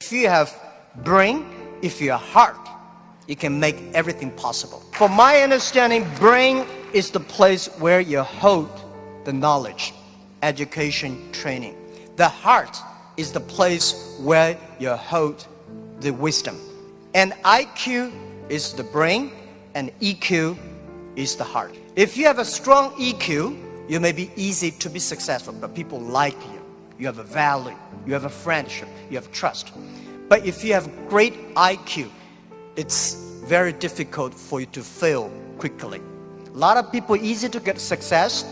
If you have brain, if you have heart, you can make everything possible. From my understanding, brain is the place where you hold the knowledge, education, training. The heart is the place where you hold the wisdom. And IQ is the brain, and EQ is the heart. If you have a strong EQ, you may be easy to be successful, but people like you. You have a value, you have a friendship, you have trust. But if you have great IQ, it's very difficult for you to fail quickly. A lot of people easy to get success,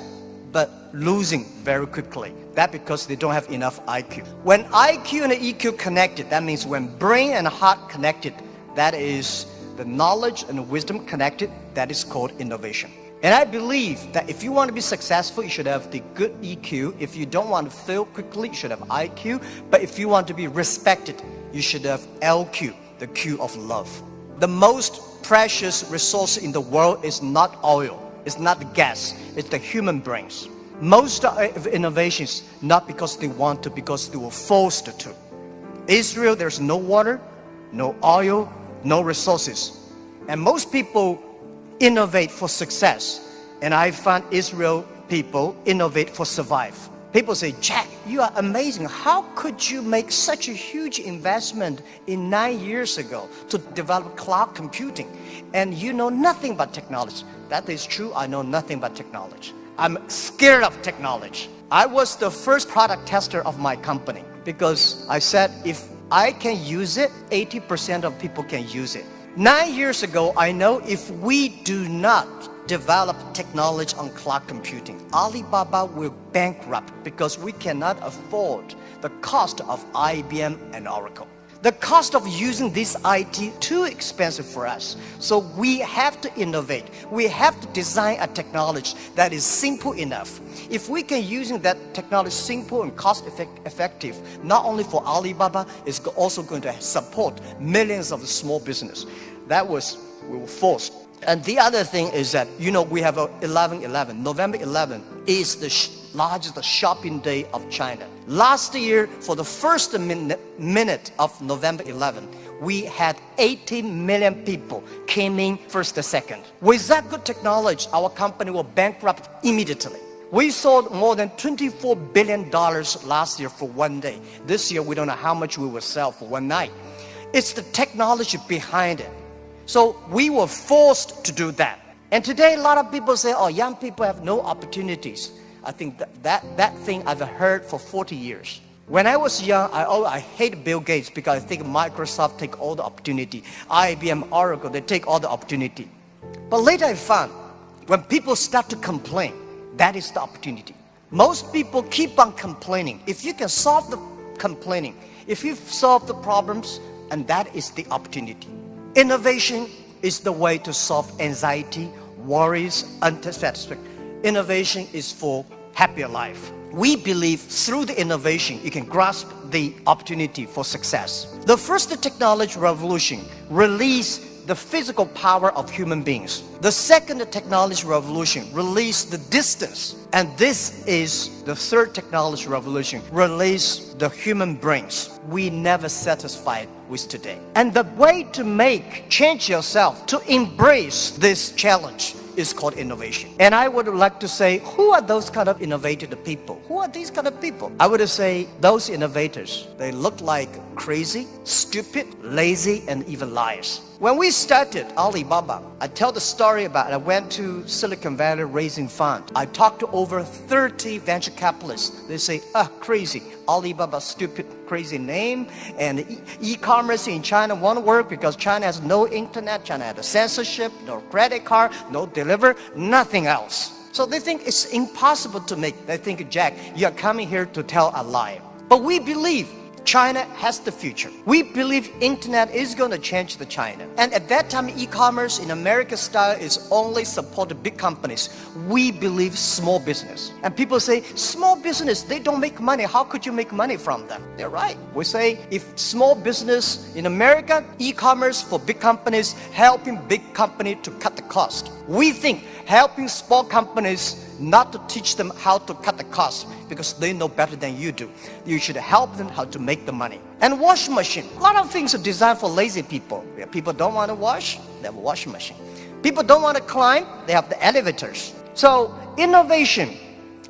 but losing very quickly. That's because they don't have enough IQ. When IQ and EQ connected, that means when brain and heart connected, that is the knowledge and wisdom connected, that is called innovation. And I believe that if you want to be successful, you should have the good EQ. If you don't want to fail quickly, you should have IQ. But if you want to be respected, you should have LQ, the Q of love. The most precious resource in the world is not oil, it's not the gas, it's the human brains. Most of innovations, not because they want to, because they were forced to. Israel, there's no water, no oil, no resources. And most people innovate for success. And I find Israel people innovate for survive. People say, Jack, you are amazing. How could you make such a huge investment in 9 years ago to develop cloud computing? And you know nothing about technology. That is true, I know nothing about technology. I'm scared of technology. I was the first product tester of my company because I said, if I can use it, 80% of people can use it. 9 years ago, I know if we do not develop technology on cloud computing, Alibaba will bankrupt because we cannot afford the cost of IBM and Oracle. The cost of using this IT too expensive for us. So we have to innovate. We have to design a technology that is simple enough. If we can use that technology simple and cost effective, not only for Alibaba, it's also going to support millions of small business. That was, we were forced. And the other thing is that, you know, we have 11/11. November 11 is the largest shopping day of China. Last year, for the first minute of November 11, we had 80 million people came in first to second. With that good technology, our company will bankrupt immediately. We sold more than $24 billion last year for one day. This year, we don't know how much we will sell for one night. It's the technology behind it. So we were forced to do that. And today, a lot of people say, oh, young people have no opportunities. I think that thing I've heard for 40 years. When I was young, I hated Bill Gates because I think Microsoft take all the opportunity. IBM, Oracle, they take all the opportunity. But later I found, when people start to complain, that is the opportunity. Most people keep on complaining. If you can solve the complaining, if you solve the problems, and that is the opportunity. Innovation is the way to solve anxiety, worries, unsatisfaction. Innovation is for happier life. We believe through the innovation, you can grasp the opportunity for success. The first technology revolution released the physical power of human beings. The second technology revolution released the distance. And this is the third technology revolution, release the human brains. We never satisfied with today. And the way to change yourself, to embrace this challenge is called innovation. And I would like to say, who are those kind of innovative people? Who are these kind of people? I would say those innovators, they look like crazy, stupid, lazy, and even liars. When we started Alibaba, I tell the story about I went to Silicon Valley raising funds. I talked to over 30 venture capitalists. They say, crazy, Alibaba, stupid, crazy name, and e-commerce in China won't work because China has no internet, China has a censorship, no credit card, no deliver, nothing else. So they think it's impossible to make. They think, Jack, you're coming here to tell a lie. But we believe China has the future. We believe internet is going to change the China. And at that time, e-commerce in American style is only supported big companies. We believe small business. And people say, small business, they don't make money. How could you make money from them? They're right. We say, if small business in America, e-commerce for big companies, helping big company to cut the cost. We think helping small companies not to teach them how to cut the cost because they know better than you do. You should help them how to make the money. And washing machine. A lot of things are designed for lazy people. People don't want to wash, they have a washing machine. People don't want to climb, they have the elevators. So innovation,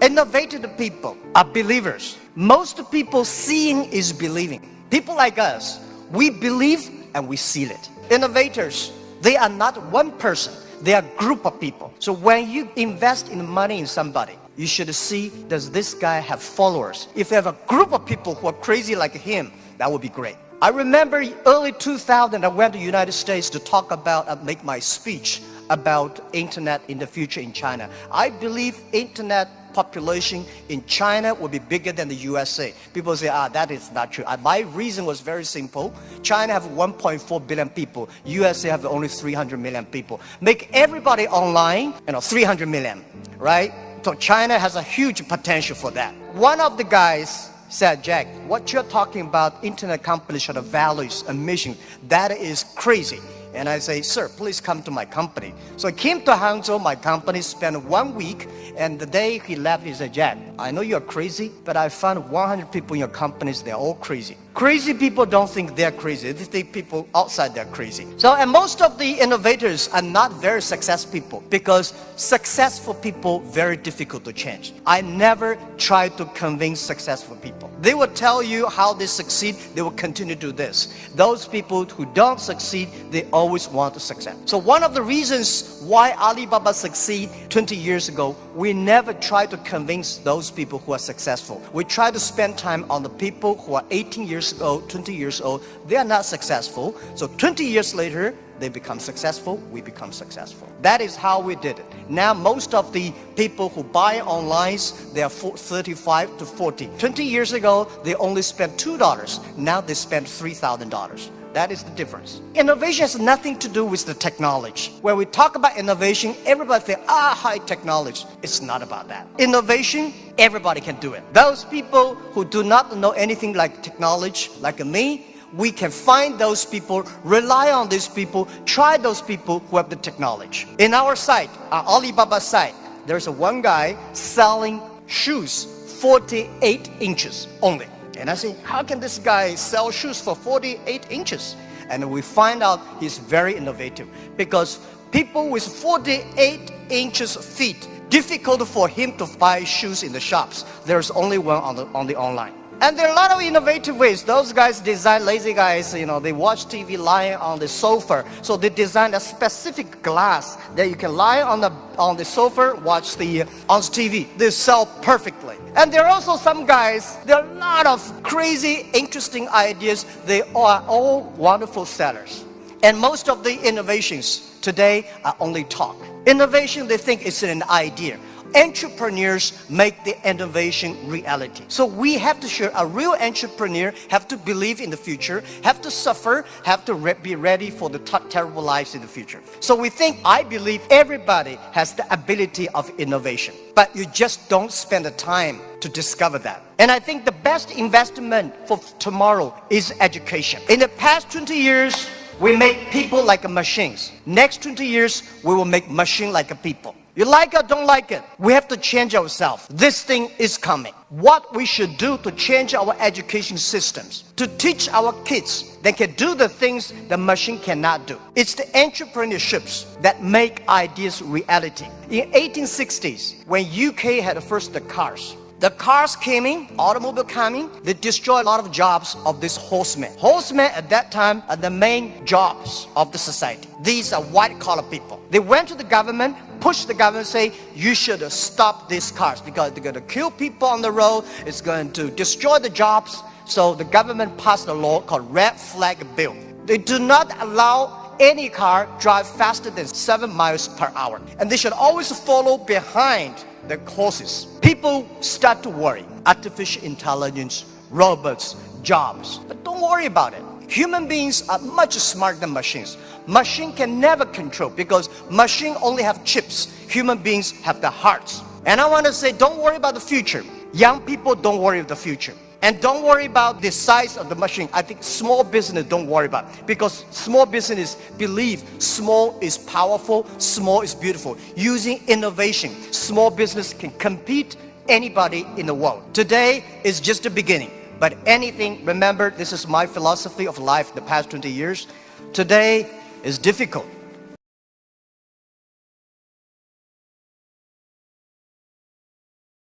innovative people are believers. Most people seeing is believing. People like us, we believe and we seal it. Innovators, they are not one person, they are a group of people. So when you invest in money in somebody, you should see, does this guy have followers? If you have a group of people who are crazy like him, that would be great. I remember early 2000, I went to the United States to talk about, make my speech about internet in the future in China. I believe internet population in China will be bigger than the USA. People say, that is not true. My reason was very simple. China have 1.4 billion people. USA have only 300 million people. Make everybody online, 300 million, right? So China has a huge potential for that. One of the guys said, Jack, what you're talking about, internet companies should have values and mission. That is crazy. And I say, sir, please come to my company. So I came to Hangzhou, my company, spent 1 week, and the day he left, he said, Jack, I know you're crazy, but I found 100 people in your companies, they're all crazy. Crazy people don't think they're crazy. They think people outside they're crazy. So, and most of the innovators are not very successful people because successful people very difficult to change. I never try to convince successful people. They will tell you how they succeed. They will continue to do this. Those people who don't succeed, they always want to succeed. So one of the reasons why Alibaba succeed 20 years ago, we never try to convince those people who are successful. We try to spend time on the people who are 18 years old, 20 years old. They are not successful. So 20 years later, they become successful, we become successful. That is how we did it. Now most of the people who buy online, they are 35 to 40. 20 years ago, they only spent $2. Now they spend $3,000. That is the difference. Innovation has nothing to do with the technology. When we talk about innovation, everybody thinks, high technology. It's not about that. Innovation, everybody can do it. Those people who do not know anything like technology, like me, we can find those people, rely on these people, try those people who have the technology. In our site, our Alibaba site, there's one guy selling shoes 48 inches only. And I say, how can this guy sell shoes for 48 inches? And we find out he's very innovative because people with 48 inches feet, difficult for him to buy shoes in the shops. There's only one on the online. And there are a lot of innovative ways. Those guys design, lazy guys, they watch TV lying on the sofa. So they design a specific glass that you can lie on the sofa, watch on TV. They sell perfectly. And there are also some guys, there are a lot of crazy, interesting ideas. They are all wonderful sellers. And most of the innovations today are only talk. Innovation, they think it's an idea. Entrepreneurs make the innovation reality. So we have to share, a real entrepreneur have to believe in the future, have to suffer, have to be ready for the terrible lives in the future. So we think, I believe everybody has the ability of innovation, but you just don't spend the time to discover that. And I think the best investment for tomorrow is education. In the past 20 years, we make people like machines. Next 20 years, we will make machine like people. You like it or don't like it, we have to change ourselves. This thing is coming. What we should do to change our education systems, to teach our kids they can do the things the machine cannot do. It's the entrepreneurships that make ideas reality. In 1860s, when UK had first the cars came in, automobile coming, they destroyed a lot of jobs of these horsemen. Horsemen at that time are the main jobs of the society. These are white-collar people. They went to the government, pushed the government, say, you should stop these cars because they're going to kill people on the road, it's going to destroy the jobs. So the government passed a law called Red Flag Bill. They do not allow any car drive faster than 7 miles per hour. And they should always follow behind the horses. People start to worry. Artificial intelligence, robots, jobs. But don't worry about it. Human beings are much smarter than machines. Machine can never control because machine only have chips. Human beings have the hearts. And I want to say, don't worry about the future. Young people, don't worry about the future. And don't worry about the size of the machine. I think small business don't worry about, because small business believe small is powerful, small is beautiful. Using innovation, small business can compete anybody in the world. Today is just the beginning, but anything, remember, this is my philosophy of life the past 20 years. Today is difficult,